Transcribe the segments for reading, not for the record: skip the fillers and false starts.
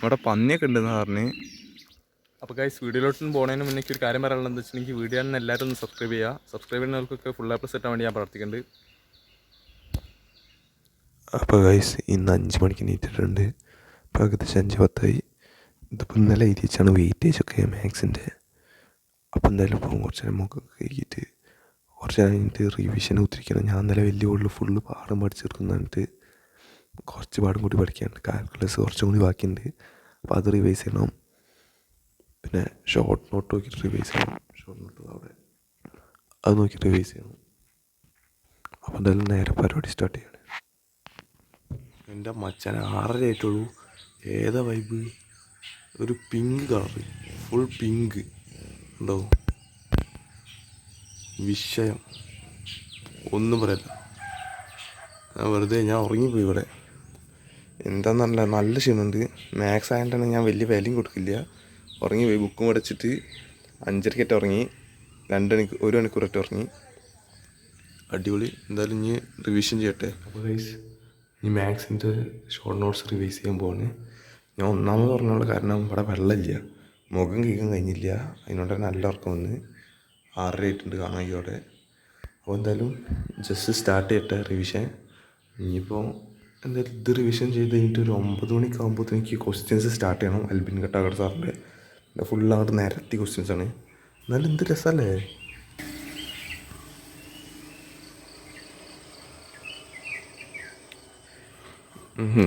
അവിടെ പന്നിയൊക്കെ ഉണ്ടെന്ന് പറഞ്ഞ്. അപ്പോൾ ഗൈസ് വീഡിയോയിലോട്ടൊന്നും പോകുന്നതിന് മുന്നേ ഒരു കാര്യം പറയാനുള്ളത് എന്താ വെച്ചിട്ടുണ്ടെങ്കിൽ വീഡിയോ തന്നെ എല്ലാവരും ഒന്ന് സബ്സ്ക്രൈബ് ചെയ്യുക. സബ്സ്ക്രൈബ് ചെയ്യുന്നവർക്കൊക്കെ ഫുൾ A+ കിട്ടാൻ വേണ്ടി ഞാൻ പ്രവർത്തിക്കുന്നുണ്ട്. അപ്പോൾ ഗൈസ് ഇന്ന് 5 മണിക്ക് എണീറ്റിട്ടുണ്ട്. ഇപ്പോൾ ഏകദേശം 5:10. ഇതിപ്പോൾ ഇന്നലെ എഴുതി വെച്ചാണ് വെയിറ്റേജൊക്കെ മാത്സിൻ്റെ. അപ്പോൾ എന്തായാലും ഇപ്പോൾ കുറച്ച് നേരം മുഖം കഴുകിയിട്ട് കുറച്ച് നേരം കഴിഞ്ഞിട്ട് റിവിഷൻ കുത്തിരിക്കണം. ഞാൻ ഇന്നലെ വലിയ കൂടുതൽ ഫുള്ള് പാഠം പഠിച്ചെടുക്കുന്നിട്ട് കുറച്ച് പാഠം കൂടി പഠിക്കാനുണ്ട്. കാൽക്കുലസ് കുറച്ചും കൂടി ബാക്കിയുണ്ട്. അപ്പോൾ അത് റിവൈസ് ചെയ്യണം. പിന്നെ ഷോർട്ട് നോട്ട് നോക്കിയിട്ട് റിവൈസ് ചെയ്യണം. ഷോർട്ട് നോട്ട് അവിടെ അത് നോക്കിയിട്ട് റിവൈസ് ചെയ്യണം. അപ്പോൾ എന്തായാലും നേരെ പരിപാടി സ്റ്റാർട്ട് ചെയ്യണം. എൻ്റെ മച്ചാൻ 6:30 ആയിട്ടുള്ളൂ. ഏതാ വൈബ്? ഒരു പിങ്ക് കളറ്, ഫുൾ പിങ്ക് ഉണ്ടോ? വിഷയം ഒന്നും പറയല്ല. ഞാൻ ഉറങ്ങിപ്പോയി ഇവിടെ. എന്താണെന്നല്ല, നല്ല ക്ഷീണമുണ്ട്. മാത്സ് ആയതുകൊണ്ടാണ് ഞാൻ വലിയ വിലയും കൊടുക്കില്ല. ഉറങ്ങിപ്പോയി. ബുക്കും അടച്ചിട്ട് 5:30 ഉറങ്ങി. 1 മണിക്കൂറായിട്ട് ഉറങ്ങി. അടിപൊളി. എന്തായാലും ഇനി റിവിഷൻ ചെയ്യട്ടെ. അപ്പോൾ ഗൈസ് ഈ മാത്സിൻ്റെ ഷോർട്ട് നോട്ട്സ് റിവൈസ് ചെയ്യാൻ പോവാണ്. ഞാൻ ഒന്നാമത് പറഞ്ഞുള്ള കാരണം ഇവിടെ വെള്ളമില്ല, മുഖം കഴിക്കാൻ കഴിഞ്ഞില്ല. അതിനോട് തന്നെ നല്ല ഉറക്കം വന്ന്. 6:30 ആയിട്ടുണ്ട് കാണാൻ. അപ്പോൾ എന്തായാലും ജസ്റ്റ് സ്റ്റാർട്ട് ചെയ്യട്ടെ റിവിഷൻ. ഇനിയിപ്പോൾ എന്തായാലും ഇത് റിവിഷൻ ചെയ്ത് കഴിഞ്ഞിട്ട് ഒരു 9 മണിക്കാകുമ്പോഴത്തേക്ക് എനിക്ക് ക്വസ്റ്റ്യൻസ് സ്റ്റാർട്ട് ചെയ്യണം. അൽബിൻ ഘട്ടാകർ സാറിൻ്റെ ഫുൾ അങ്ങോട്ട് നിരത്തി ക്വസ്റ്റ്യൻസാണ്. എന്നാലും എന്ത് രസമല്ലേ?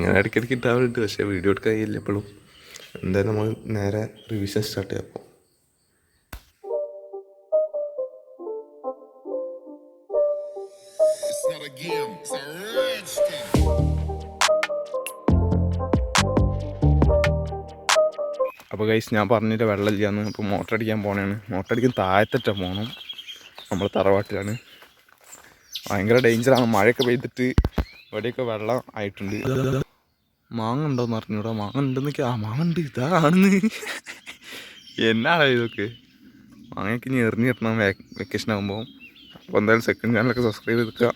ഞാൻ ഇടയ്ക്കിടയ്ക്ക് ഇട്ടാവുന്നുണ്ട്, പക്ഷേ വീഡിയോ എടുക്കാൻ കഴിയില്ല എപ്പോഴും. എന്തായാലും നമ്മൾ നേരെ റിവിഷൻ സ്റ്റാർട്ട് ചെയ്യാം. അപ്പോൾ ഗൈസ് ഞാൻ പറഞ്ഞിട്ട് വെള്ളമില്ലാന്ന്. അപ്പോൾ മോട്ടർ അടിക്കാൻ പോകണേണ്. മോട്ടർ അടിക്കാൻ താഴത്തിട്ടാണ് പോകണം. നമ്മൾ തറവാട്ടിലാണ്. ഭയങ്കര ഡേഞ്ചറാണ്. മഴയൊക്കെ പെയ്തിട്ട് ഇവിടെയൊക്കെ വെള്ളം ആയിട്ടുണ്ട്. മാങ്ങ ഉണ്ടോയെന്ന് അറിഞ്ഞൂടാ. മാങ്ങ ഉണ്ടെന്നൊക്കെ. മാങ്ങ ഉണ്ട്, ഇതാ കാണുന്നത്. എന്നാണ് ഇതൊക്കെ? മാങ്ങയൊക്കെ ഇനി എറിഞ്ഞ് കിട്ടണം വെക്കേഷൻ ആകുമ്പോൾ. അപ്പോൾ എന്തായാലും സെക്കൻഡ് ചാനലൊക്കെ സബ്സ്ക്രൈബ് ചെയ്തിക്കുക.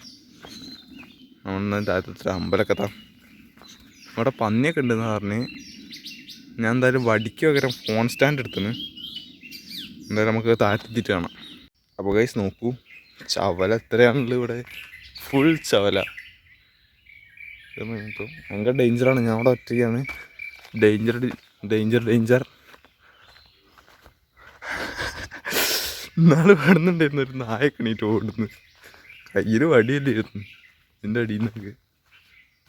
നമ്മൾ താഴത്തെ അമ്പലമൊക്കെ താ. ഇവിടെ പന്നിയൊക്കെ ഉണ്ടെന്ന് പറഞ്ഞ്. ഞാൻ എന്തായാലും വടിക്ക് പകരം ഫോൺ സ്റ്റാൻഡ് എടുത്തിന്. എന്തായാലും നമുക്ക് താഴ്ത്തിട്ട് കാണാം. അപ്പോൾ ഗൈസ് നോക്കൂ, ചവല എത്രയാണല്ലോ ഇവിടെ. ഫുൾ ചവല. ഭയങ്കര ഡേഞ്ചറാണ്. ഞാൻ അവിടെ ഒറ്റയ്ക്കാണ്. Danger danger danger. ഇന്നാൾ പാടുന്നുണ്ടായിരുന്നു ഒരു നായൊക്കെ എണീറ്റ് ഓടുന്നു. കയ്യിൽ വടിയല്ലായിരുന്നു ഇതിൻ്റെ അടിയിൽ നിന്നൊക്കെ.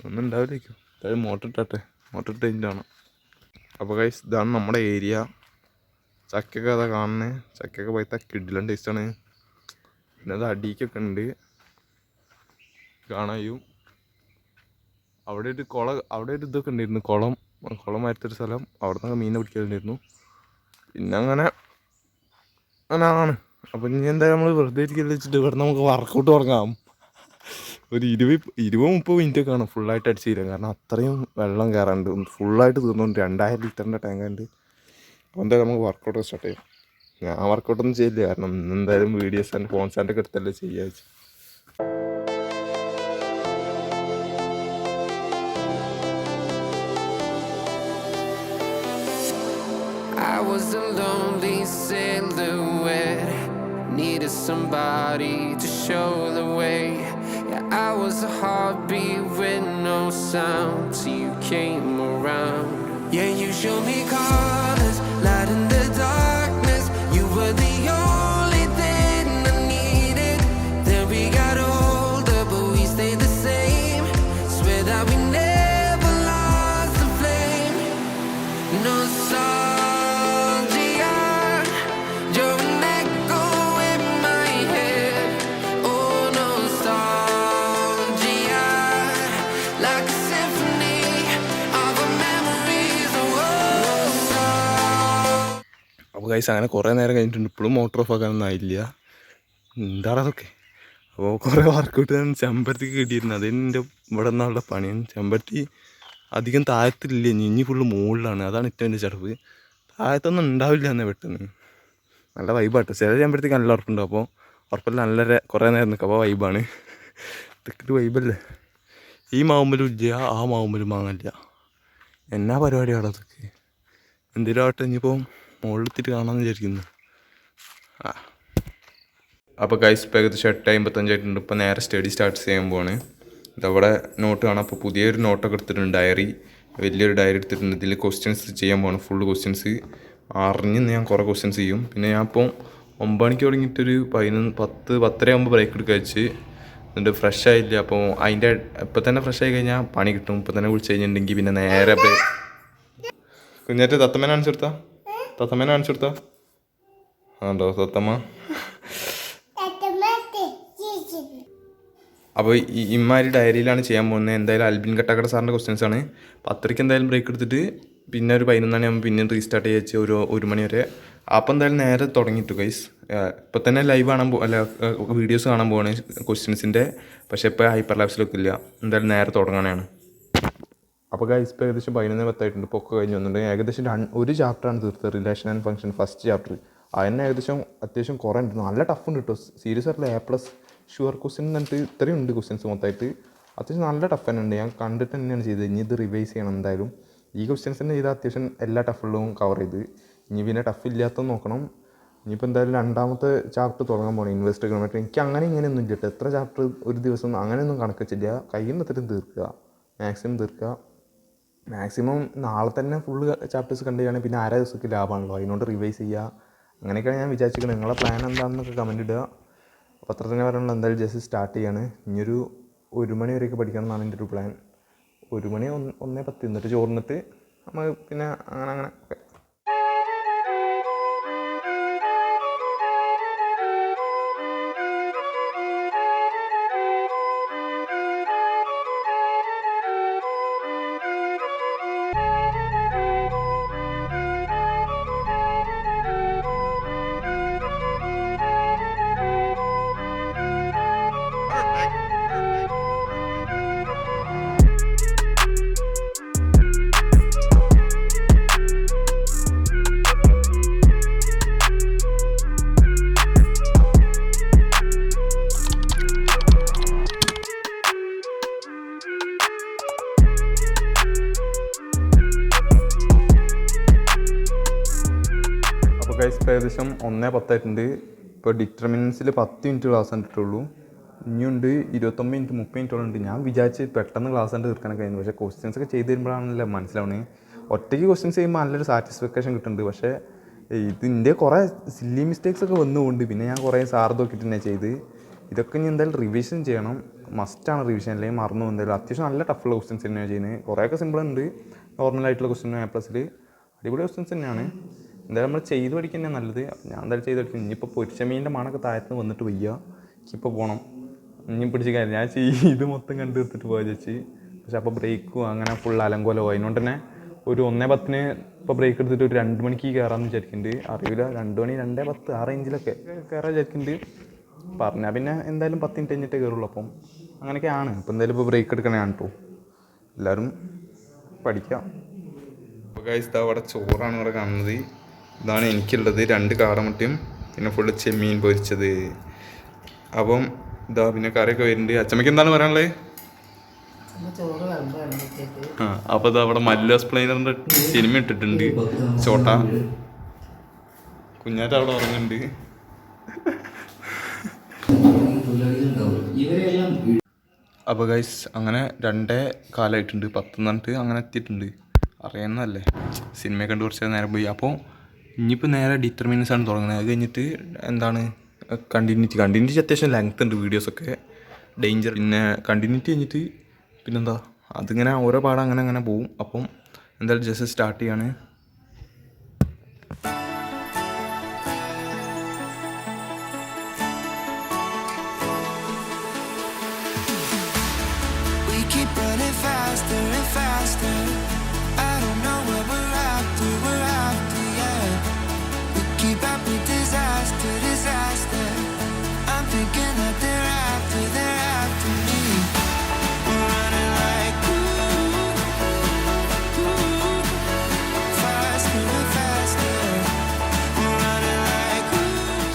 ഒന്നും ഉണ്ടാവില്ലേക്കും. അതായത് മോട്ടർ ഇട്ടാട്ടെ. മോട്ടർ ഇട്ട് കഴിഞ്ഞിട്ടാണ്. അപ്പോൾ ഗൈസ് ഇതാണ് നമ്മുടെ ഏരിയ. ചക്കയൊക്കെ അതാ കാണുന്നത്. ചക്കയൊക്കെ പോയത്താ കിഡിലും ടേസ്റ്റാണ്. പിന്നെ അത് അടിക്കൊക്കെ ഉണ്ട് കാണായും. അവിടെ ഒരു ഇതൊക്കെ ഉണ്ടായിരുന്നു, കുളം വരത്തൊരു സ്ഥലം. അവിടെ നിന്നൊക്കെ മീനെ പിടിക്കലുണ്ടായിരുന്നു. പിന്നെ അങ്ങനെ ആണ്. അപ്പോൾ ഇനി എന്തായാലും നമ്മൾ വെറുതെ ഇരിക്കൽ വെച്ചിട്ട് ഇവിടെ നമുക്ക് വർക്കൗട്ട് തുടങ്ങാം. ഒരു 20-30 മിനിറ്റ് ഒക്കെ ആണ് ഫുള്ളായിട്ട് അടിച്ച് തരാം. കാരണം അത്രയും വെള്ളം കയറാണ്ട് ഫുള്ളായിട്ട് തീർന്നുകൊണ്ട് 2000 ലിറ്ററിൻ്റെ ടാങ്കുണ്ട്. അപ്പോൾ എന്തായാലും നമുക്ക് വർക്കൗട്ട് സ്റ്റാർട്ട് ചെയ്യാം. ഞാൻ വർക്കൗട്ടൊന്നും ചെയ്യില്ല, കാരണം എന്തായാലും വീഡിയോസ് ആൻഡ് ഫോൺ സ്റ്റാൻഡൊക്കെ എടുത്തല്ലേ ചെയ്യാ വെച്ച്. I was a lonely silhouette, needed somebody to show the way. Yeah, I was a heartbeat with no sound till you came around. Yeah, you showed me colors, light in the darkness. You were the only thing I needed. Then we got older, but we stayed the same. Swear that we never lost the flame. No sorry. അപ്പോൾ guys അങ്ങനെ കുറേ നേരം കഴിഞ്ഞിട്ടുണ്ട്. ഇപ്പോഴും motor of ആക്കാനൊന്നും ആയില്ല. എന്താണ് അതൊക്കെ? അപ്പോൾ കുറേ വർക്കൗട്ട് ഞാൻ ചെമ്പരത്തിക്ക് കിട്ടിയിരുന്നു. അതിൻ്റെ ഇവിടെ നിന്നുള്ള പണിയാണ്. ചെമ്പരത്തി അധികം താഴത്തില്ല, ഇനി ഫുള്ള് മുകളിലാണ്. അതാണ് ഏറ്റവും എൻ്റെ ചടപ്പ്. താഴത്തൊന്നും ഉണ്ടാവില്ല എന്നേ പെട്ടെന്ന്. നല്ല വൈബാട്ടോ. ചില ചെമ്പരത്തിക്ക് നല്ല ഉറപ്പുണ്ടാവും. അപ്പോൾ ഉറപ്പല്ല, നല്ല കുറേ നേരം നിൽക്കും. അപ്പോൾ വൈബാണ്. ഇതൊക്കെ വൈബല്ലേ. ഈ മാവുമ്പലും ഇല്ല, ആ മാവുമ്പലും വാങ്ങില്ല. എന്നാ പരിപാടിയാണ് അതൊക്കെ? എന്തെങ്കിലും ആവട്ടെ, ഇനിയിപ്പോൾ മുകളിലെത്തിയിട്ട് കാണാമെന്ന് വിചാരിക്കുന്നു. അപ്പോൾ ഗൈസ് ഇപ്പോൾ ഏകദേശം 8:55 ഇപ്പോൾ നേരെ സ്റ്റഡി സ്റ്റാർട്ട് ചെയ്യാൻ പോവാണ്. ഇതവിടെ നോട്ട് കാണാം. അപ്പോൾ പുതിയൊരു നോട്ടൊക്കെ എടുത്തിട്ടുണ്ട്, ഡയറി, വലിയൊരു ഡയറി എടുത്തിട്ടുണ്ട്. ഇതിൽ ക്വസ്റ്റ്യൻസ് ചെയ്യാൻ പോകണം, ഫുള്ള് ക്വസ്റ്റ്യൻസ്. അറിഞ്ഞ് ഞാൻ കുറേ ക്വസ്റ്റ്യൻസ് ചെയ്യും. പിന്നെ ഞാൻ ഇപ്പോൾ 9 മണിക്ക് തുടങ്ങിയിട്ടൊരു 10-10:30 ആകുമ്പോൾ ബ്രേക്ക് എടുക്കുക വെച്ച്. എന്നിട്ട് ഫ്രഷ് ആയില്ല. അപ്പോൾ അതിൻ്റെ ഇപ്പം തന്നെ ഫ്രഷ് ആയി കഴിഞ്ഞാൽ പണി കിട്ടും. ഇപ്പം തന്നെ വിളിച്ച് കഴിഞ്ഞിട്ടുണ്ടെങ്കിൽ പിന്നെ നേരെ കുഞ്ഞാറ്റ് തത്തമ്മേനെ കാണിച്ചു കൊടുത്താ ആണ്ടോ തത്തമ്മ. അപ്പോൾ ഇമ്മാരി ഡയറിയിലാണ് ചെയ്യാൻ പോകുന്നത്. എന്തായാലും അൽബിൻ കട്ടാക്കട സാറിൻ്റെ ക്വസ്റ്റ്യൻസ് ആണ്. 10:30 എന്തായാലും ബ്രേക്ക് എടുത്തിട്ട് പിന്നെ ഒരു 11 മണിയാകുമ്പോൾ പിന്നെ റീസ്റ്റാർട്ട് ചെയ്യിച്ച് ഒരു മണി വരെ. അപ്പോൾ എന്തായാലും നേരെ തുടങ്ങിയിട്ടു ഗൈസ്. ഇപ്പം തന്നെ ലൈവ് കാണാൻ വീഡിയോസ് കാണാൻ പോവാണ് ക്വസ്റ്റ്യൻസിൻ്റെ. പക്ഷേ ഇപ്പോൾ ഹൈപ്പർ ലാബ്സിലൊക്കെ ഇല്ല. എന്തായാലും നേരെ തുടങ്ങാനാണ്. അപ്പോൾ ഗൈസ് ഇപ്പോൾ ഏകദേശം 11:10 ഇപ്പോൾ ഒക്കെ കഴിഞ്ഞ് വന്നിട്ടുണ്ട്. ഏകദേശം ഒരു ചാപ്റ്ററാണ് തീർത്തത്, relation and function first chapter. അതിന് ഏകദേശം അത്യാവശ്യം കുറേ ഉണ്ട്, നല്ല ടഫ് ഉണ്ട് കേട്ടോ. സീരിയസ് ആയിട്ടുള്ള A+ ഷുവർ ക്വസ്റ്റ്യൻ എന്നിട്ട് ഇത്രയും ഉണ്ട് ക്വസ്റ്റ്യൻസ് മൊത്തമായിട്ട്. അത്യാവശ്യം നല്ല ടഫ് തന്നെ ഉണ്ട്. ഞാൻ കണ്ടിട്ട് തന്നെയാണ് ചെയ്തത്. ഇനി ഇത് റിവൈസ് ചെയ്യണം എന്തായാലും. ഈ ക്വസ്റ്റ്യൻസ് തന്നെ ചെയ്താൽ അത്യാവശ്യം എല്ലാ ടഫുള്ളതും കവർ ചെയ്ത്. ഇനി പിന്നെ ടഫ് ഇല്ലാത്തത് നോക്കണം. ഇനിയിപ്പോൾ എന്തായാലും രണ്ടാമത്തെ ചാപ്റ്റർ തുടങ്ങാൻ പോകണം, ഇൻവെസ്റ്റ് എക്കണോമെട്രി. എനിക്ക് അങ്ങനെ ഇങ്ങനെയൊന്നും ഇല്ല കേട്ടോ. എത്ര ചാപ്റ്റർ ഒരു ദിവസം അങ്ങനെയൊന്നും കണക്കിച്ചില്ല. കഴിയുന്നത്രയും തീർക്കുക, മാക്സിമം തീർക്കുക. മാക്സിമം നാളെ തന്നെ ഫുള്ള് ചാപ്റ്റേഴ്സ് കണ്ടു ചെയ്യുകയാണെങ്കിൽ പിന്നെ അര ദിവസമൊക്കെ ലാഭമാണല്ലോ. അതിനോട് റിവൈസ് ചെയ്യുക. അങ്ങനെയൊക്കെയാണ് ഞാൻ വിചാരിച്ചിരിക്കുന്നത്. നിങ്ങളെ പ്ലാൻ എന്താണെന്നൊക്കെ കമൻറ്റ് ഇടുക. അപ്പോൾ അത്ര തന്നെ പറയാനുള്ള. എന്തായാലും ജസ്റ്റ് സ്റ്റാർട്ട് ചെയ്യാണ്. ഇനിയൊരു 1 മണി വരെയൊക്കെ പഠിക്കണം എന്നാണ് എൻ്റെ ഒരു പ്ലാൻ. 1 മണി 1:10 എന്നിട്ട് ചോറിന്നിട്ട് നമ്മൾ പിന്നെ അങ്ങനെ ഓക്കെ. ഗൈസ് ഇപ്പോൾ ഏകദേശം 1:10 ഇപ്പോൾ ഡിറ്റർമിനൻസിൽ 10 മിനിറ്റ് ക്ലാസ് കണ്ടിട്ടുള്ളൂ. ഇനിയുണ്ട് 29 മിനിറ്റ് 30 മിനിറ്റോളം ഉണ്ട്. ഞാൻ വിചാരിച്ച് പെട്ടെന്ന് ക്ലാസ് കണ്ട് തീർക്കാനൊക്കെ കഴിഞ്ഞു. പക്ഷേ ക്വസ്റ്റ്യൻസ് ഒക്കെ ചെയ്ത് തരുമ്പോഴാണല്ലോ മനസ്സിലാവുന്നത്. ഒറ്റയ്ക്ക് ക്വസ്റ്റ്യൻസ് ചെയ്യുമ്പോൾ നല്ലൊരു സാറ്റിസ്ഫാക്ഷൻ കിട്ടുന്നുണ്ട്. പക്ഷേ ഇതിൻ്റെ കുറേ സില്ലി മിസ്റ്റേക്സ് ഒക്കെ വന്നുകൊണ്ട് പിന്നെ ഞാൻ കുറേ സാർ നോക്കിയിട്ട് തന്നെ ചെയ്ത്. ഇതൊക്കെ ഇനി എന്തായാലും റിവിഷൻ ചെയ്യണം, മസ്റ്റാണ് റിവിഷൻ, അല്ലെങ്കിൽ മറന്നു എന്തായാലും. അത്യാവശ്യം നല്ല ടഫുള്ള ക്വസ്റ്റ്യൻസ് തന്നെയാണ് ചെയ്യുന്നത്. കുറേയൊക്കെ സിമ്പിളുണ്ട്, നോർമലായിട്ടുള്ള ക്വസ്റ്റ്യൻ A+ൽ അടിപൊളി ക്വസ്റ്റ്യൻസ് തന്നെയാണ്. എന്തായാലും നമ്മൾ ചെയ്ത് പഠിക്കുന്നത് നല്ലത്. ഞാൻ എന്തായാലും ചെയ്ത് പഠിക്കും. ഇനിയിപ്പോൾ പൊരിച്ച മീനിൻ്റെ മണമൊക്കെ താഴത്തുനിന്ന് വന്നിട്ട് വയ്യ, എനിക്കിപ്പോൾ പോകണം. ഇനി പിടിച്ച് കാര്യം ഞാൻ ഇത് മൊത്തം കണ്ടു തീർത്തിട്ട് പോകാൻ വെച്ച്. പക്ഷെ അപ്പോൾ ബ്രേക്കും അങ്ങനെ ഫുൾ അലങ്കോലോ. അതിനോണ്ട് തന്നെ ഒരു 1:10 ഇപ്പോൾ ബ്രേക്ക് എടുത്തിട്ട് ഒരു 2 മണിക്ക് കയറാമെന്ന് വിചാരിക്കുന്നുണ്ട്. അറിയില്ല, 2 മണി 2:10 ആ റേഞ്ചിലൊക്കെ കയറാൻ വിചാരിക്കുന്നുണ്ട്. പറഞ്ഞാൽ പിന്നെ എന്തായാലും 10 മിനിറ്റ് കഴിഞ്ഞിട്ടേ കയറുള്ളൂ. അപ്പം അങ്ങനെയൊക്കെയാണ്. അപ്പോൾ എന്തായാലും ഇപ്പോൾ ബ്രേക്ക് എടുക്കണതാണ് കേട്ടോ. എല്ലാവരും പഠിക്കാം. അപ്പോൾ ഗൈസ് ഇതാ അവിടെ ചോറാണ് ഇവിടെ കാണുന്നത്. ഇതാണ് എനിക്കുള്ളത്, 2 കാടമുട്ടയും പിന്നെ ഫുള്ള് ചെമ്മീൻ പൊരിച്ചത്. അപ്പം ഇതാ പിന്നെ കറിയൊക്കെ വരുന്നുണ്ട്. അച്ചമ്മയ്ക്ക് എന്താണ് പറയാനുള്ളത്? അപ്പോൾ ഇതാ അവിടെ മല്ലു എക്സ്പ്ലെയിനറിൻ്റെ സിനിമ ഇട്ടിട്ടുണ്ട്, ചോട്ട. കുഞ്ഞാറ്റ അവിടെ ഉറങ്ങുന്നുണ്ട്. അപ്പോൾ ഗൈസ് അങ്ങനെ 2:15 10 എന്നിട്ട് അങ്ങനെ എത്തിയിട്ടുണ്ട്. അറിയുന്നതല്ലേ, സിനിമയെ കണ്ട് കുറച്ച് നേരം പോയി. അപ്പോൾ ഇനിയിപ്പോൾ നേരെ ഡിറ്റർമിനൻസ് ആണ് തുടങ്ങുന്നത്. അത് കഴിഞ്ഞിട്ട് എന്താണ് കണ്ടിന്യൂറ്റി അത്യാവശ്യം ലെങ്ത് ഉണ്ട് വീഡിയോസൊക്കെ, ഡേഞ്ചർ. പിന്നെ കണ്ടിന്യൂറ്റി കഴിഞ്ഞിട്ട് പിന്നെന്താ അതിങ്ങനെ ഓരോ പാഠം അങ്ങനെ പോവും. അപ്പം എന്തായാലും ജസ്റ്റ് സ്റ്റാർട്ട് ചെയ്യാണ്.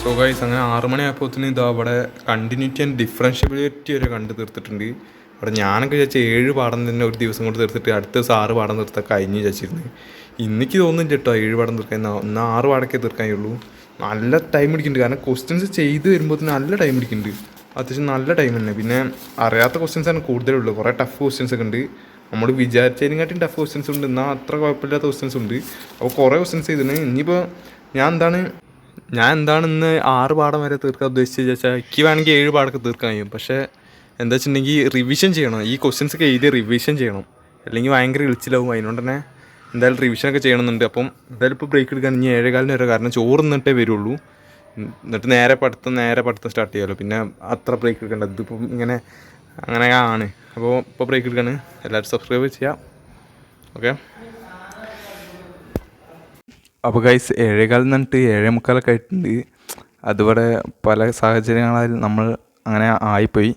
സോ ഗൈസ് അങ്ങനെ 6 മണിയായപ്പോഴത്തേന് ഇതാ അവിടെ കണ്ടിന്യൂറ്റി ആൻഡ് ഡിഫറൻഷ്യബിലിറ്റി വരെ കണ്ടു തീർത്തിട്ടുണ്ട്. അവിടെ ഞാനൊക്കെ വിചാരിച്ച 7 പാഠം തന്നെ ഒരു ദിവസം കൊണ്ട് തീർത്തിട്ട് അടുത്ത ദിവസം 6 പാഠം തീർത്താൽ കഴിഞ്ഞ് വിചാരിച്ചിരുന്നു. ഇന്നിക്ക് തോന്നുന്നില്ല കേട്ടോ 7 പാഠം തീർക്കാൻ. എന്നാൽ 6 പാടൊക്കെ തീർക്കാനുള്ളൂ. നല്ല ടൈം പിടിക്കുന്നുണ്ട്, കാരണം ക്വസ്റ്റ്യൻസ് ചെയ്ത് വരുമ്പോൾ നല്ല ടൈം പിടിക്കുന്നുണ്ട്. അത്യാവശ്യം നല്ല ടൈം തന്നെ. പിന്നെ അറിയാത്ത ക്വസ്റ്റ്യൻസാണ് കൂടുതലുള്ളൂ. കുറേ ടഫ് ക്വസ്റ്റ്യൻസ് ഒക്കെ ഉണ്ട്. നമ്മൾ വിചാരിച്ചതിനെക്കാട്ടും ടഫ് ക്വസ്റ്റ്യൻസ് ഉണ്ട്, എന്നാൽ അത്ര കുഴപ്പമില്ലാത്ത ക്വസ്റ്റ്യൻസ് ഉണ്ട്. അപ്പോൾ കുറേ ക്വസ്റ്റ്യൻസ് ചെയ്തിന്. ഇനിയിപ്പോൾ ഞാൻ എന്താണ് ഇന്ന് 6 പാഠം വരെ തീർക്കാൻ ഉദ്ദേശിച്ചത് വെച്ചാൽ എനിക്ക് വേണമെങ്കിൽ 7 പാടൊക്കെ തീർക്കാൻ കഴിയും. പക്ഷേ എന്താ വെച്ചിട്ടുണ്ടെങ്കിൽ റിവിഷൻ ചെയ്യണം. ഈ ക്വസ്റ്റ്യൻസ് ഒക്കെ എഴുതി റിവിഷൻ ചെയ്യണം, അല്ലെങ്കിൽ ഭയങ്കര ഇളിച്ചിലാവും. അതിനോണ്ട് തന്നെ എന്തായാലും റിവിഷനൊക്കെ ചെയ്യണമെന്നുണ്ട്. അപ്പം എന്തായാലും ഇപ്പോൾ ബ്രേക്ക് എടുക്കാൻ ഇനി 7:15 വരെ, കാരണം ചോറ് നിന്നിട്ടേ വരുള്ളൂ. എന്നിട്ട് നേരെ പഠിത്തം സ്റ്റാർട്ട് ചെയ്യാമല്ലോ. പിന്നെ അത്ര ബ്രേക്ക് എടുക്കേണ്ട. ഇതിപ്പം അങ്ങനെ ആണ്. അപ്പോൾ ഇപ്പോൾ ബ്രേക്ക് എടുക്കാണ്. എല്ലാവരും സബ്സ്ക്രൈബ് ചെയ്യാം. ഓക്കെ. അപ്പോൾ ഗൈസ് 7:15 എന്നിട്ട് 7:45 ആയിട്ടുണ്ട്. അതുപോലെ പല സാഹചര്യങ്ങളാൽ നമ്മൾ അങ്ങനെ ആയിപ്പോയി.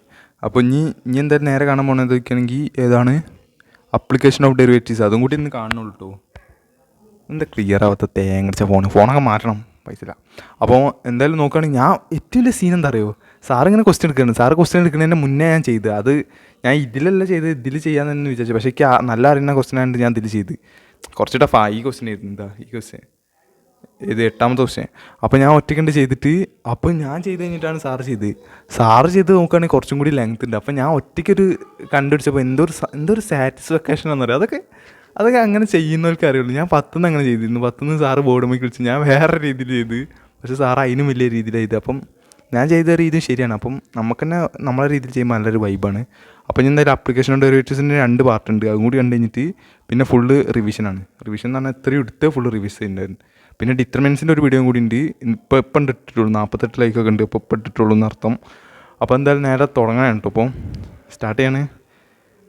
അപ്പോൾ ഇനി എന്തായാലും നേരെ കാണാൻ പോകുന്നത് വയ്ക്കുകയാണെങ്കിൽ ഏതാണ് അപ്ലിക്കേഷൻ ഓഫ് ഡെറിവേറ്റീവ്സ്. അതും കൂടി ഇന്ന് കാണുന്നുള്ളൂ കേട്ടോ. എന്താ ക്ലിയർ ആവാത്ത തേങ്ങടിച്ച ഫോണൊക്കെ മാറ്റണം, പൈസ ഇല്ല. അപ്പോൾ എന്തായാലും നോക്കുകയാണെങ്കിൽ ഞാൻ ഏറ്റവും വലിയ സീൻ എന്താ അറിയുമോ, സാറിങ്ങനെ ക്വസ്റ്റ്യൻ എടുക്കുകയാണ്. സാറ് ക്വസ്റ്റ്യൻ എടുക്കുന്നതിന് മുന്നേ ഞാൻ ചെയ്ത് അത് ഞാൻ ഇതിലല്ല ചെയ്ത്, ഇതിൽ ചെയ്യാമെന്ന് വിചാരിച്ചു. പക്ഷേ എനിക്ക് നല്ല അറിയുന്ന ക്വസ്റ്റ്യൻ ആയതുകൊണ്ട് ഞാൻ ഇതിൽ ചെയ്ത്. കുറച്ച് ടഫാ ഈ ക്വസ്റ്റ്യൻ ആയിരുന്നു. ഈ ക്വസ്റ്റ്യൻ ഇത് 8ാമത്തെ ക്വസ്റ്റ്യൻ. അപ്പോൾ ഞാൻ ഒറ്റയ്ക്കുണ്ട് ചെയ്തിട്ട്. അപ്പോൾ ഞാൻ ചെയ്ത് കഴിഞ്ഞിട്ടാണ് സാറ് ചെയ്ത് നോക്കുകയാണെങ്കിൽ കുറച്ചും കൂടി ലെങ്ത് ഉണ്ട്. അപ്പോൾ ഞാൻ ഒറ്റയ്ക്കൊരു കണ്ടുപിടിച്ചപ്പോൾ എന്തൊരു സാറ്റിസ്ഫാക്ഷൻ എന്ന് പറയും. അതൊക്കെ അങ്ങനെ ചെയ്യുന്നവർക്ക് അറിയുള്ളൂ. ഞാൻ 10 അങ്ങനെ ചെയ്തിരുന്നു. 10 സാറ് ബോർഡ് മേൽ വിളിച്ച് ഞാൻ വേറെ രീതിയിൽ ചെയ്ത്, പക്ഷേ സാറ് അതിനും വലിയ രീതിയിൽ ചെയ്ത്. അപ്പം ഞാൻ ചെയ്ത രീതിയും ശരിയാണ്. അപ്പം നമുക്ക് തന്നെ നമ്മളെ രീതിയിൽ ചെയ്യുമ്പോൾ നല്ലൊരു വൈബാണ്. അപ്പോൾ ഞാൻ എന്തായാലും ആപ്ലിക്കേഷൻ ഓഫ് ഡെറിവേറ്റീവ്സിൻ്റെ 2 പാർട്ടുണ്ട്. അതും കൂടി കണ്ടു കഴിഞ്ഞിട്ട് പിന്നെ ഫുള്ള് റിവിഷനാണ്. റിവിഷൻ എന്ന് പറഞ്ഞാൽ ഇത്രയും എടുത്ത് ഫുള്ള് റിവിസ് ചെയ്യുന്നുണ്ടായിരുന്നു. പിന്നെ ഡിറ്റർമിനൻസിൻ്റെ ഒരു വീഡിയോ കൂടി ഉണ്ട്. ഇപ്പം ഇട്ടിട്ടുള്ളൂ 48 ലൈക്കൊക്കെ ഉണ്ട്. ഇപ്പോൾ ഇട്ടിട്ടുള്ളൂ എന്നർത്ഥം. അപ്പോൾ എന്തായാലും നേരെ തുടങ്ങാനാണ് കേട്ടോ. അപ്പോൾ സ്റ്റാർട്ട് ചെയ്യാണ്.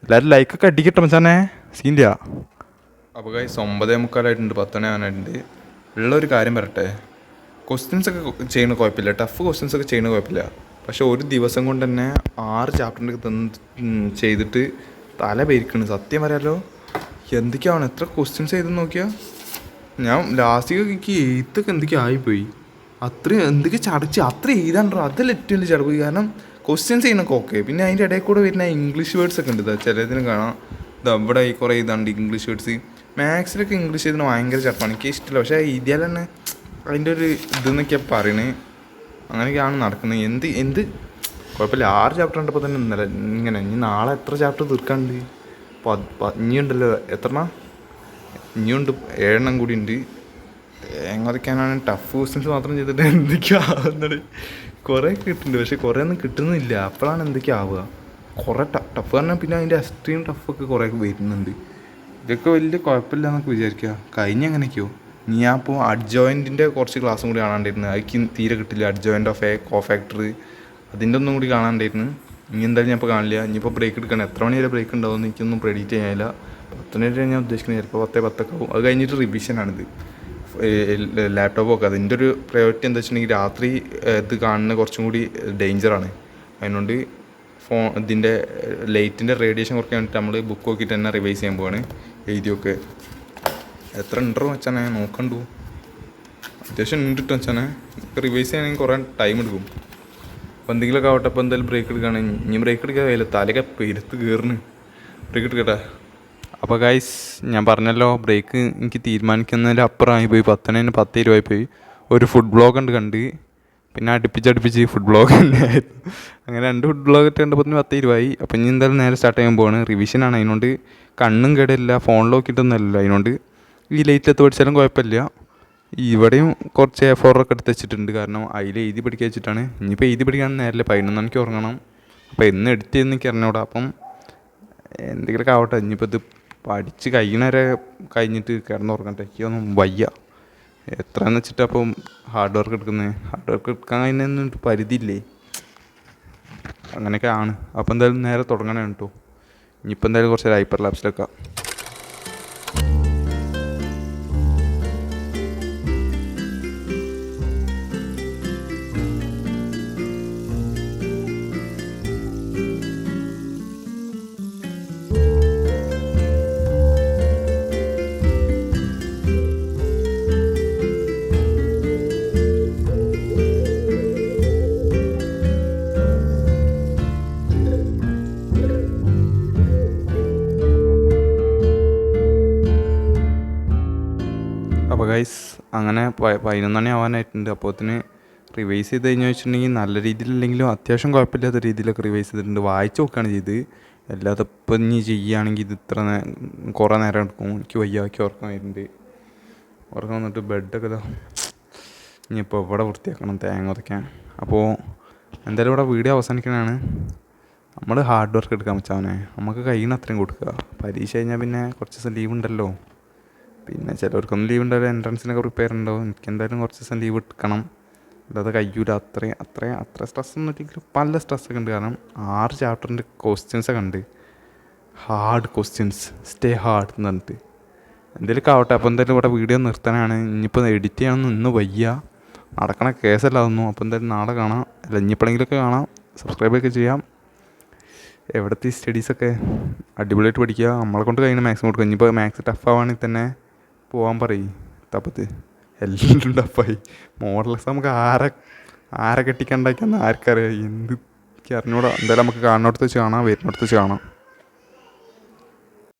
എല്ലാവരും ലൈക്കൊക്കെ അടിക്കട്ടെ മച്ചാനെ, സീനില്ല. അപ്പോൾ ഗൈസ് 9:45 10 ആവാനായിട്ടുണ്ട്. ഉള്ളൊരു കാര്യം പറയട്ടെ, ക്വസ്റ്റ്യൻസൊക്കെ ചെയ്യണ കുഴപ്പമില്ല, ടഫ് ക്വസ്റ്റ്യൻസൊക്കെ ചെയ്യണ കുഴപ്പമില്ല. പക്ഷേ ഒരു ദിവസം കൊണ്ട് തന്നെ 6 ചാപ്റ്ററിൻ്റെ ചെയ്തിട്ട് തല പേരിക്കണം. സത്യം പറയാമല്ലോ, എന്തൊക്കെയാണ് എത്ര ക്വസ്റ്റ്യൻസ് ചെയ്തെന്ന് നോക്കിയാൽ. ഞാൻ ലാസ്റ്റിലേക്ക് എനിക്ക് എഴുത്തൊക്കെ എന്തൊക്കെ ആയിപ്പോയി. അത്രയും എന്തൊക്കെ ചടച്ച് അത്ര എഴുതാണ്ടോ, അതല്ല ഏറ്റവും വലിയ ചടപ്പ്. കാരണം ക്വസ്റ്റ്യൻസ് ചെയ്യണൊക്കെ ഓക്കെ, പിന്നെ അതിൻ്റെ ഇടയിൽ കൂടെ വരുന്ന ഇംഗ്ലീഷ് വേർഡ്സ് ഒക്കെ ഉണ്ട്. ചിലതിന് കാണാം ഇവിടെ കുറേ ഇതാണ്ട് ഇംഗ്ലീഷ് വേർഡ്സ്. മാത്സിലൊക്കെ ഇംഗ്ലീഷ് എഴുതുന്ന ഭയങ്കര ചടപ്പാണ്, എനിക്ക് ഇഷ്ടമില്ല. പക്ഷേ ഇതിൽ തന്നെ അതിൻ്റെ ഒരു ഇതെന്നൊക്കെയാണ് പറയണേ. അങ്ങനെയൊക്കെയാണ് നടക്കുന്നത്. എന്ത് കുഴപ്പമില്ല. 6 ചാപ്റ്റർ ഉണ്ടപ്പോൾ തന്നെ ഇന്നലെ ഇങ്ങനെ. ഇനി നാളെ എത്ര ചാപ്റ്റർ തീർക്കാനുണ്ട്? ഇനിയുണ്ടല്ലോ ഇനിയുണ്ട് 7 കൂടി ഉണ്ട്. എങ്ങനെയൊക്കെയാണ് ടഫ് ക്വസ്റ്റ്യൻസ് മാത്രം ചെയ്തിട്ട് എന്തൊക്കെയോ ആവുന്നത്. കുറേ കിട്ടുന്നുണ്ട്, പക്ഷേ കുറേ ഒന്നും കിട്ടുന്നില്ല. അപ്പോഴാണ് എന്തൊക്കെയോ ആവുക. കുറേ ടഫ് പറഞ്ഞാൽ പിന്നെ അതിൻ്റെ എക്സ്ട്രീം ടഫൊക്കെ കുറേ വരുന്നുണ്ട്. ഇതൊക്കെ വലിയ കുഴപ്പമില്ല എന്നൊക്കെ വിചാരിക്കുക. അങ്ങനെയൊക്കെയോ ഞാൻ ഇപ്പോൾ അഡ്ജോയിൻറ്റിൻ്റെ കുറച്ച് ക്ലാസ്സും കൂടി കാണാണ്ടായിരുന്നു. അതിക്ക് തീരെ കിട്ടില്ല. അഡ്ജോയിൻ്റ് ഓഫ് കോഫാക്ടർ അതിൻ്റെ ഒന്നും കൂടി കാണാണ്ടായിരുന്നു. ഇനി എന്തായാലും ഞാൻ ഇപ്പോൾ കാണില്ല. ഇനിയിപ്പോൾ ബ്രേക്ക് എടുക്കണം. എത്ര മണി വരെ ബ്രേക്ക് ഉണ്ടാവുമെന്ന് എനിക്കൊന്നും പ്രെഡിക്റ്റ് ചെയ്യാനില്ല. 10 മണി വരെ ഞാൻ ഉദ്ദേശിക്കുന്നത്. ചിലപ്പോൾ 10:10 ആവും. അത് കഴിഞ്ഞിട്ട് റിവിഷനാണിത്. ലാപ്ടോപ്പൊക്കെ അതിൻ്റെ ഒരു പ്രയോറിറ്റി എന്താ വെച്ചിട്ടുണ്ടെങ്കിൽ രാത്രി ഇത് കാണുന്ന കുറച്ചും കൂടി ഡേഞ്ചറാണ്. അതിനോണ്ട് ഇതിൻ്റെ ലൈറ്റിൻ്റെ റേഡിയേഷൻ കുറയ്ക്കാൻ വേണ്ടിയിട്ട് നമ്മൾ ബുക്ക് നോക്കിയിട്ട് തന്നെ റിവൈസ് ചെയ്യാൻ പോവാണ്. എഴുതിയൊക്കെ എത്ര ഉണ്ടോ വെച്ചാൽ നോക്കണ്ടു. അത്യാവശ്യം ഉണ്ടിട്ട് വെച്ചാൽ റിവൈസ് ചെയ്യണമെങ്കിൽ കുറേ ടൈം എടുക്കും. അപ്പോൾ എന്തെങ്കിലുമൊക്കെ ആവട്ടെ. അപ്പോൾ എന്തായാലും ബ്രേക്ക് എടുക്കുകയാണ്. ഇനി ബ്രേക്ക് എടുക്കാൻ കഴിയില്ല, തലയൊക്കെ പെരുത്ത് കയറുന്നു. ബ്രേക്ക് എടുക്കട്ടെ. അപ്പോൾ ഗൈസ് ഞാൻ പറഞ്ഞല്ലോ, ബ്രേക്ക് എനിക്ക് തീരുമാനിക്കുന്നതിൻ്റെ അപ്പുറമായി പോയി. 10:20 പോയി. ഒരു ഫുഡ് ബ്ലോഗ് കണ്ട് പിന്നെ അടുപ്പിച്ച് ഫുഡ് ബ്ലോഗ് തന്നെ ആയിരുന്നു. അങ്ങനെ 2 ഫുഡ് ബ്ലോഗ് കണ്ടപ്പോൾ 10:20. അപ്പോൾ ഇനി എന്തായാലും നേരെ സ്റ്റാർട്ട് ചെയ്യാൻ പോവാണ്. റിവിഷനാണ്. അതിനോണ്ട് കണ്ണും കേടില്ല, ഫോണിൽ നോക്കിയിട്ടൊന്നുമല്ലല്ലോ. അതിനോണ്ട് ഈ ലൈറ്റിലെത്ത് പഠിച്ചാലും കുഴപ്പമില്ല. ഇവിടെയും കുറച്ച് A4 ഒക്കെ എടുത്ത് വെച്ചിട്ടുണ്ട്, കാരണം അതിൽ എഴുതി പഠിക്കാൻ വെച്ചിട്ടാണ്. ഇനിയിപ്പോൾ എഴുതി പഠിക്കാൻ നേരല്ലേ 11 മണിക്ക് ഉറങ്ങണം. അപ്പോൾ എന്ന് എഡിറ്റ് ചെയ്യുന്ന എനിക്ക് അറിഞ്ഞൂടാ. അപ്പം എന്തെങ്കിലുമൊക്കെ ആവട്ടെ. ഇനിയിപ്പോൾ ഇത് പഠിച്ച് കഴിയണവരെ കഴിഞ്ഞിട്ട് കിടന്നുറങ്ങട്ടെ. എനിക്കൊന്നും വയ്യ. എത്രയെന്ന് വെച്ചിട്ട് അപ്പം ഹാർഡ് വർക്ക് എടുക്കുന്നത്. ഹാർഡ് വർക്ക് എടുക്കാൻ കഴിഞ്ഞൊന്നും പരിധിയില്ലേ. അങ്ങനെയൊക്കെ ആണ്. അപ്പോൾ എന്തായാലും നേരെ തുടങ്ങണേ കേട്ടോ. ഇനിയിപ്പോൾ എന്തായാലും കുറച്ച് ഹൈപ്പർ ലാബ്സിലൊക്കെ അങ്ങനെ 11 മണി ആവാനായിട്ടുണ്ട്. അപ്പോഴത്തിന് റിവൈസ് ചെയ്ത് കഴിഞ്ഞാൽ വെച്ചിട്ടുണ്ടെങ്കിൽ നല്ല രീതിയിലല്ലെങ്കിലും അത്യാവശ്യം കുഴപ്പമില്ലാത്ത രീതിയിലൊക്കെ റിവൈസ് ചെയ്തിട്ടുണ്ട്. വായിച്ച് നോക്കുകയാണ് ചെയ്ത്. അല്ലാതെ ഇപ്പം ഇനി ചെയ്യുകയാണെങ്കിൽ ഇത് കുറേ നേരം എടുക്കും. എനിക്ക് വയ്യാക്കി ഉറക്കം വരുന്നുണ്ട്. ഉറക്കം വന്നിട്ട് ബെഡൊക്കെ ഇതാ ഇനിയിപ്പോൾ ഇവിടെ വൃത്തിയാക്കണം, തേങ്ങ ഉതയ്ക്കാൻ. അപ്പോൾ എന്തായാലും ഇവിടെ വീഡിയോ അവസാനിക്കണതാണ്. നമ്മൾ ഹാർഡ് വർക്ക് എടുക്കാൻ വെച്ചാൽ നമുക്ക് കഴിയുന്ന അത്രയും കൊടുക്കുക. പരീക്ഷ കഴിഞ്ഞാൽ പിന്നെ കുറച്ച് ദിവസം ലീവ് ഉണ്ടല്ലോ. പിന്നെ ചിലവർക്കൊന്നും ലീവ് ഉണ്ടാവില്ല, എൻട്രൻസിനൊക്കെ പ്രിപ്പയർ ഉണ്ടാവും. എനിക്ക് എന്തായാലും കുറച്ച് ദിവസം ലീവ് എടുക്കണം. അല്ലാതെ കഴിയൂല. അത്ര സ്ട്രെസ്സൊന്നും ഇല്ലെങ്കിലും പല സ്ട്രെസ്സൊക്കെ ഉണ്ട്. കാരണം 6 ചാപ്റ്ററിൻ്റെ ക്വസ്റ്റ്യൻസൊക്കെ ഉണ്ട്. ഹാർഡ് ക്വസ്റ്റ്യൻസ്, സ്റ്റേ ഹാർഡ് എന്ന് പറഞ്ഞിട്ട്. എന്തെങ്കിലുമൊക്കെ ആവട്ടെ. അപ്പോൾ എന്തായാലും ഇവിടെ വീഡിയോ നിർത്താനാണ്. ഇനിയിപ്പോൾ എഡിറ്റ് ചെയ്യാനൊന്നും ഇന്ന് വയ്യ, നടക്കണ കേസല്ല അതൊന്നും. അപ്പോൾ എന്തായാലും നാളെ കാണാം. അല്ല ഇനിയിപ്പോഴെങ്കിലൊക്കെ കാണാം. സബ്സ്ക്രൈബൊക്കെ ചെയ്യാം. എവിടുത്തെ ഈ സ്റ്റഡീസൊക്കെ അടിപൊളിയായിട്ട് പഠിക്കുക. നമ്മളെ കൊണ്ട് കഴിയുന്ന മാത്സ് കൊടുക്കുക. ഇനിയിപ്പോൾ മാത്സ് ടഫ് ആവുകയാണെങ്കിൽ തന്നെ പോകാൻ പറയും. തപ്പത്ത് എല്ലാം ടഫായി. മോഡൽ എക്സാം നമുക്ക് ആരെ കെട്ടിക്കണ്ടാക്കിയെന്ന് ആർക്കറിയാം. എന്ത് എനിക്ക് അറിഞ്ഞൂടാ. എന്തായാലും നമുക്ക് കാണുന്നിടത്ത് വെച്ച് കാണാം, വരുന്നിടത്ത് വെച്ച് കാണാം.